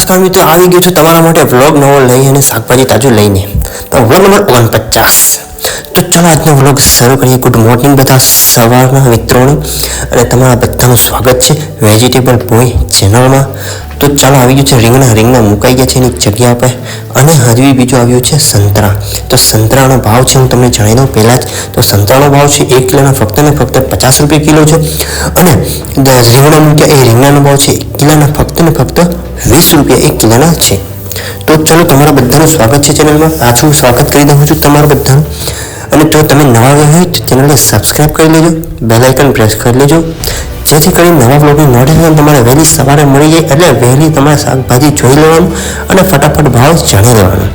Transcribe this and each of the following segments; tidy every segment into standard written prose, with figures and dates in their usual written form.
નમસ્કાર મિત્રો, આવી ગયો છું તમારા માટે વ્લોગ નવો લઈ અને શાકભાજી તાજું લઈને. તો વ્લોગ નંબર 49. તો ચાલો આજનો વ્લોગ શરૂ કરીએ. ગુડ મોર્નિંગ બધા સવારના મિત્રોને, અને તમારા બધાનું સ્વાગત છે વેજીટેબલ બોય ચેનલમાં. તો ચાલો આવી ગયું છે રીંગણા મુકાઈ ગયા છે એની જગ્યા પર, અને હજી બીજું આવ્યું છે સંતરા. તો સંતરાનો ભાવ છે હું તમને જણાવી દઉં પહેલાં જ. તો સંતરાનો ભાવ છે 1 કિલોના ફક્ત ને ફક્ત 50 રૂપિયા કિલો છે, અને રીંગણા મૂક્યા એ રીંગણાનો ભાવ છે 1 કિલોના ફક્ત ને ફક્ત 20 રૂપિયા 1 કિલોના છે. તો ચલો, તમારા બધાનું સ્વાગત છે ચેનલમાં. પાછું સ્વાગત કરી દઉં છું તમારા બધાનું. અને જો તમે નવા આવ્યા હોય તો ચેનલને સબસ્ક્રાઈબ કરી લેજો, બેલ આઇકન પ્રેસ કરી લેજો, જેથી કરીને નવા બ્લોગની નોટિફિકેશન તમારે વહેલી સવારે મળી જાય. એટલે વહેલી તમારે શાકભાજી જોઈ લેવાનું અને ફટાફટ ભાવ જાણી લેવાનો.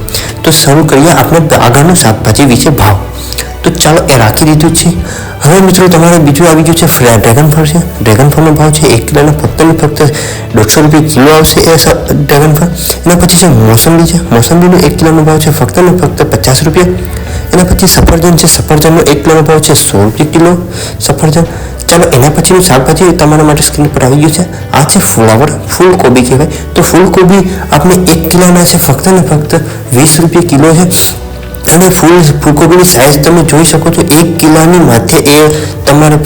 તો શરૂ કરીએ આપણે આગળનું શાકભાજી વિશે ભાવ. તો ચાલો, એ રાખી દીધું છે. હવે મિત્રો તમારે બીજું આવી ગયું છે ડ્રેગન ફળ છે. ડ્રેગન ફળનો ભાવ છે 1 કિલોના ફક્ત ને ફક્ત 150 રૂપિયા કિલો આવશે એ ડ્રેગન ફળ. એના પછી છે મોસંબી છે. મોસંબીનો 1 કિલોનો ભાવ છે ફક્ત ને ફક્ત 50 રૂપિયા. એના પછી સફરજન છે. સફરજનનો 1 કિલોનો ભાવ છે 100 રૂપિયા કિલો સફરજન. ચાલો, એના પછીનું શાકભાજી તમારા માટે સ્ક્રીન પર આવી ગયું છે. આ છે ફૂલકોબી કહેવાય. તો ફૂલકોબી આપણે 1 કિલોના છે ફક્ત ને ફક્ત 20 રૂપિયા કિલો છે. અને ફૂલકોબીની સાઇઝ તમે જોઈ શકો છો. 1 કિલોની માથે એ તમારે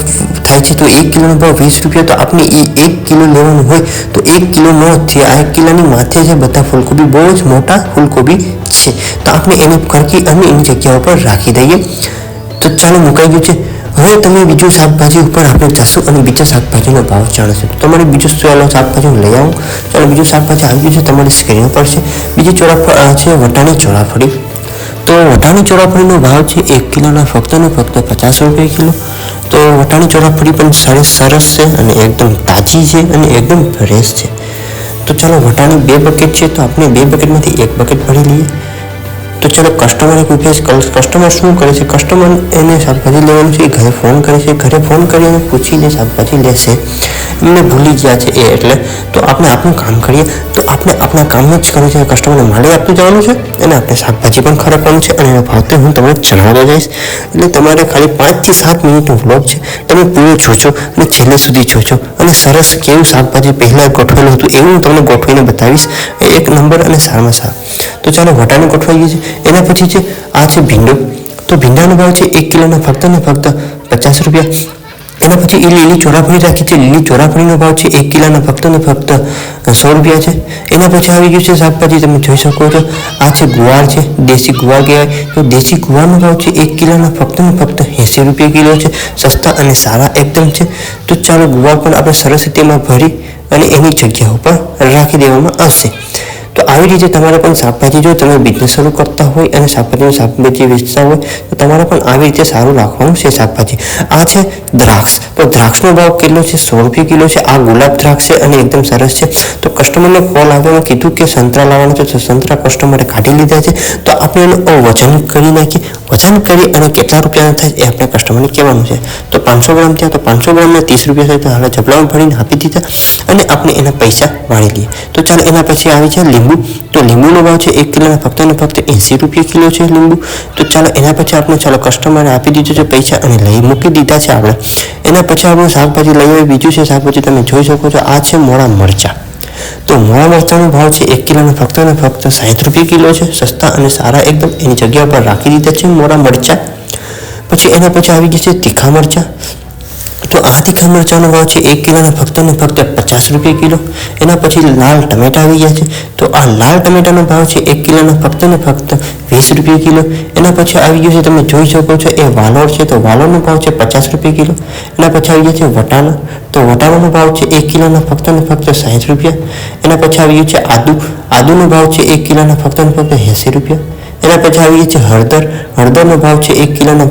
થાય છે. તો 1 કિલોનો ભાવ 20 રૂપિયા. તો આપણે એ 1 કિલો લેવાનું હોય તો 1 કિલો ન થયા, આ 1 કિલોની માથે છે બધા ફૂલકોબી, બહુ જ મોટા ફૂલકોબી છે. તો આપણે એને કરકી અને એની જગ્યા ઉપર રાખી દઈએ. તો ચાલો, મુકાઈ ગયું છે. હવે તમે બીજું શાકભાજી ઉપર આપણે જશું અને બીજા શાકભાજીનો ભાવ જાણશું. તો તમારે બીજું શાકભાજી હું લઈ આવું. ચાલો, બીજું શાકભાજી આવી ગયું છે તમારી સ્ક્રીન પર છે. બીજી છે વટાણી ચોળાફળી. તો વટાણી ચોળાફળીનો ભાવ છે 1 કિલોના ફક્ત ને ફક્ત 50 રૂપિયા કિલો. તો વટાણી ચોળાફળી પણ સરસ છે અને એકદમ તાજી છે અને એકદમ ફ્રેશ છે. તો ચાલો, વટાણી 2 બકેટ છે, તો આપણે 2 બકેટમાંથી 1 બકેટ ભરી લઈએ. તો ચાલો, કસ્ટમર શું કરે છે, કસ્ટમર એને શાકભાજી લેવાનું છે, ઘરે ફોન કરે છે, ઘરે ફોન કરીને પૂછીને શાકભાજી લેશે. એમને ભૂલી ગયા છે એ, એટલે તો આપણે આપણું કામ કરીએ. તો આપણે આપણા કામ જ કરવું છે. કસ્ટમરને માલે આપતું જવાનું છે અને આપણે શાકભાજી પણ ખરીદવાનું છે, અને એનો ભાવ તો હું તમને જણાવતો જઈશ. એટલે તમારે ખાલી 5 થી 7 મિનિટનો વ્લોગ છે, તમે પૂરો જોજો અને છેલ્લે સુધી જોજો. અને સરસ કેવું શાકભાજી પહેલાં ગોઠવેલું હતું એવું હું તમને ગોઠવીને બતાવીશ. એક નંબર અને સારામાં સારું. તો ચાલો, વટાણી ગોઠવાઈ ગયું છે. એના પછી છે આ છે ભીંડો. તો ભીંડાનો ભાવ છે 1 કિલોના ફક્ત ને ફક્ત 50 રૂપિયા. એના પછી એ લીલી ચોળાફળી રાખી છે. લીલી ચોળાફળીનો ભાવ છે 1 કિલોના ફક્ત ને ફક્ત 100 રૂપિયા છે. એના પછી આવી ગયું છે શાકભાજી, તમે જોઈ શકો છો. આ છે ગુવાર છે, દેશી ગુવાર કહેવાય. તો દેશી ગુવારનો ભાવ છે 1 કિલોના ફક્ત ને ફક્ત 80 રૂપિયા કિલો છે. સસ્તા અને સારા એકદમ છે. તો ચાલો, ગુવાર પણ આપણે સરસ તેમાં ભરી અને એની જગ્યા ઉપર રાખી દેવામાં આવશે. તો આવી રીતે તમારે પણ શાકભાજી, જો તમે બિઝનેસ શરૂ કરતા હોય અને શાકભાજી વેચતા હોય તો તમારે પણ આવી રીતે સારું રાખવાનું છે શાકભાજી. આ છે દ્રાક્ષ. તો દ્રાક્ષનો ભાવ કેટલો છે? 100 રૂપિયા કિલો છે. આ ગુલાબ દ્રાક્ષ છે અને એકદમ સરસ છે. તો કસ્ટમરને કોલ આવ્યો, કીધું કે સંતરા લાવવાનું છે, તો સંતરા કસ્ટમરે કાઢી લીધા છે. તો આપણે એનું વજન કરી નાખીએ. વજન કરી અને કેટલા રૂપિયાના થાય એ આપણે કસ્ટમરને કહેવાનું છે. તો 500 ગ્રામ થયા, તો 500 ગ્રામના 30 રૂપિયા થાય. તો હાલ જબલામાં ભરીને આપી દીધા અને આપણે એના પૈસા વાળી લઈએ. તો ચાલો, એના પછી આવી છે લીંબુ. તો લીંબુનો ભાવ છે 1 કિલોના ફક્ત ને ફક્ત 80 રૂપિયા કિલો છે લીંબુ. તો ચાલો, એના પછી આપણે કસ્ટમરે આપી દીધું છે પૈસા અને લઈ મૂકી દીધા છે આપણે. એના પછી આપણે શાકભાજી લઈ આવી. બીજું છે શાકભાજી, તમે જોઈ શકો છો. આ છે મોળા મરચાં. તો મોળા મરચાંનો ભાવ છે 1 કિલોના ફક્ત ને ફક્ત 60 રૂપિયા કિલો છે. સસ્તા અને સારા એકદમ એની જગ્યા પર રાખી દીધા છે મોળા મરચાં. પછી એના પછી આવી ગયા છે તીખા મરચાં. તો આ તીખા મરચાંનો ભાવ છે 1 કિલોના ફક્ત ને ફક્ત 50 રૂપિયા કિલો. એના પછી લાલ ટમેટા આવી ગયા છે. તો આ લાલ ટમેટાનો ભાવ છે 1 કિલોના ફક્ત ને ફક્ત 20 રૂપિયા કિલો. એના પછી આવી ગયું છે, તમે જોઈ શકો છો, એ વાલોળ છે. તો વાલોળનો ભાવ છે 50 રૂપિયા કિલો. એના પછી આવી ગયા છે વટાણા. તો વટાણાનો ભાવ છે 1 કિલોના ફક્ત ને ફક્ત 60 રૂપિયા. એના પછી આવી ગયું છે આદુનો ભાવ છે 1 કિલોના ફક્ત ને ફક્ત 80 રૂપિયા. એના પછી આવી છે હળદરનો ભાવ છે 1 કિલોના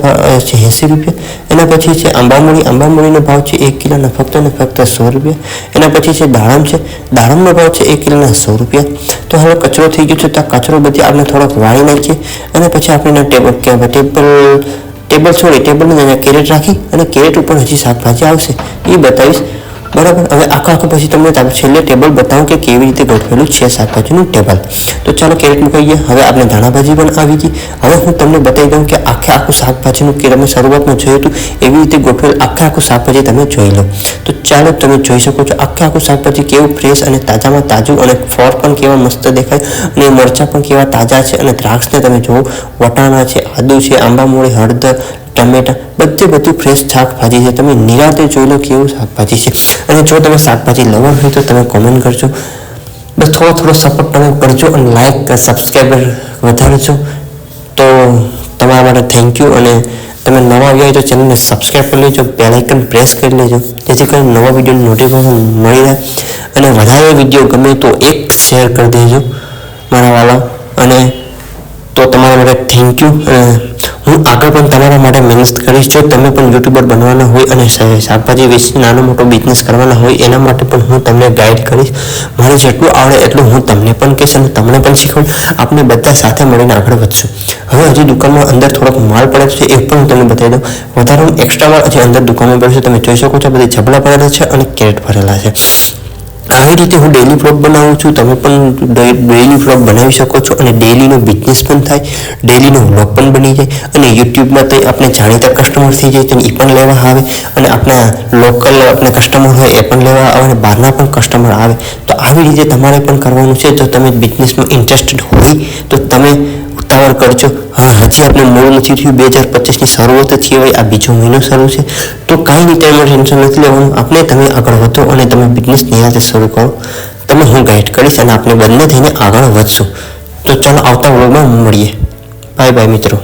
છે 80 રૂપિયા. એના પછી છે આંબામૂળીનો ભાવ છે 1 કિલોના ફક્ત ને ફક્ત 100 રૂપિયા. એના પછી છે દાડમ છે. દાડમનો ભાવ છે 1 કિલોના 100 રૂપિયા. તો હવે કચરો થઈ ગયો છે, તો આ કચરો બધી આપણે થોડોક વાળી નાખીએ. અને પછી આપણે ટેબલ છોડી ટેબલને કેરેટ રાખી અને કેરેટ ઉપર હજી શાકભાજી આવશે એ બતાવીશ. બરાબર. હવે આખા પછી તમને છેલ્લે ટેબલ બતાવું કે કેવી રીતે ગોઠવેલું છે શાકભાજીનું ટેબલ. તો ચાલો કેરેટ મૂકાઈએ. હવે આપણે ધાણાભાજી પણ આવી ગઈ. હવે હું તમને બતાવી દઉં કે આખું શાકભાજીનું કે તમે શરૂઆતમાં જોયું હતું એવી રીતે ગોઠવેલ આખું શાકભાજી તમે જોઈ લો. તો ચાલો તમે જોઈ શકો છો આખું શાકભાજી કેવું ફ્રેશ અને તાજામાં તાજું, અને ફળ પણ કેવા મસ્ત દેખાય, અને મરચાં પણ કેવા તાજા છે, અને દ્રાક્ષને તમે જુઓ, વટાણા છે, આદુ છે, આંબા મૂળી, હળદર, ટમેટા, બધું ફ્રેશ શાકભાજી છે. તમે નિરાંતે જોઈ લો કેવું શાકભાજી છે. અને જો તમે શાકભાજી લવર હોય તો તમે કોમેન્ટ કરજો, બસ થોડો સપોર્ટ તમે કરજો, અને લાઈક સબસ્ક્રાઈબર વધારજો. તો તમારા માટે થેન્ક યુ. અને તમે નવા આવ્યા હોય તો ચેનલને સબસ્ક્રાઈબ કરી લેજો, બેલ આઇકન પ્રેસ કરી લેજો, જેથી કરીને નવા વિડીયોની નોટિફિકેશન મળી રહે. અને વધારે વિડીયો ગમે તો એક શેર કરી દેજો મારા વાલા. અને તો તમારા માટે થેન્ક યુ. હું આગળ પણ તમારા માટે મહેનત કરીશ. જો તમે પણ યુટ્યુબર બનવાના હોય અને શાકભાજી વિશે નાનો મોટો બિઝનેસ કરવાના હોય, એના માટે પણ હું તમને ગાઈડ કરીશ. મને જેટલું આવડે એટલું હું તમને પણ કહીશ અને તમને પણ શીખવું. આપણે બધા સાથે મળીને આગળ વધશું. હવે હજી દુકાનમાં અંદર થોડોક માલ પડે છે, એ પણ હું તમને બતાવી દઉં. વધારાનો એક્સ્ટ્રા માલ હજી અંદર દુકાનમાં પડે છે. તમે જોઈ શકો છો બધી જબલા ભરેલા છે અને કેરેટ ભરેલા છે. આવી રીતે હું ડેલી વ્લોગ બનાવું છું. તમે પણ ડેલી વ્લોગ બનાવી શકો છો, અને ડેલીનો બિઝનેસ પણ થાય, ડેલીનો વ્લોગ પણ બની જાય, અને યુટ્યુબમાં તો આપણે જાણીતા કસ્ટમર થઈ જાય તો એ પણ લેવા આવે, અને આપણા લોકલ આપણે કસ્ટમર હોય એ પણ લેવા આવે, અને બહારના પણ કસ્ટમર આવે. તો આવી રીતે તમારે પણ કરવાનું છે. જો તમે બિઝનેસમાં ઇન્ટરેસ્ટેડ હોય તો તમે ઉતાવળ કરજો. હજી આપણે મોડું નથી થયું, 2025ની શરૂઆત જ કહેવાય, આ બીજો મહિનો શરૂ છે. તો કાંઈ નહીં, તમે ટેન્શન નથી લેવાનું. આપણે તમે આગળ વધો અને તમે બિઝનેસ નિરાંતે શરૂ કરો. તમે હું ગાઈડ કરીશ અને આપણે બંને થઈને આગળ વધશું. તો ચાલો આવતા વ્લોગમાં મળીએ. બાય બાય મિત્રો.